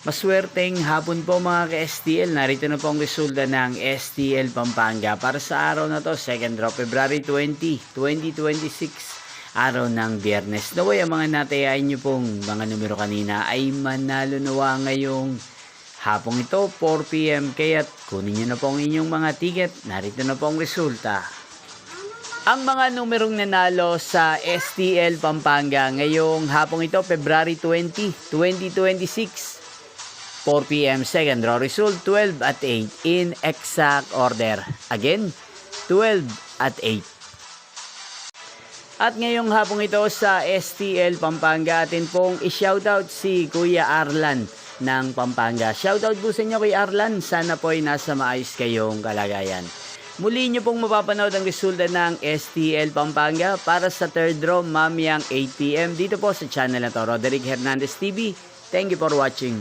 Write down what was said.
Maswerteng hapon po mga ka-STL. Narito na po ang resulta ng STL Pampanga para sa araw na to, 2nd of February 2026, araw ng Biyernes. Naway ang mga natayain nyo pong mga numero kanina ay manalo nawa ngayong hapong ito, 4 PM. Kaya't kunin nyo na po ang inyong mga ticket. Narito na po ang resulta. Ang mga numerong nanalo sa STL Pampanga ngayong hapong ito, February 20, 2026. 4 PM second draw result, 12 at 8 in exact order. Again, 12 at 8. At ngayong hapong ito sa STL Pampanga, atin pong i-shoutout si Kuya Arlan ng Pampanga. Shoutout po sa inyo Kuya Arlan. Sana po ay nasa maayos kayong kalagayan. Muli nyo pong mapapanood ang resulta ng STL Pampanga para sa third draw mamayang 8 PM dito po sa channel na to, Roderick Hernandez TV. Thank you for watching.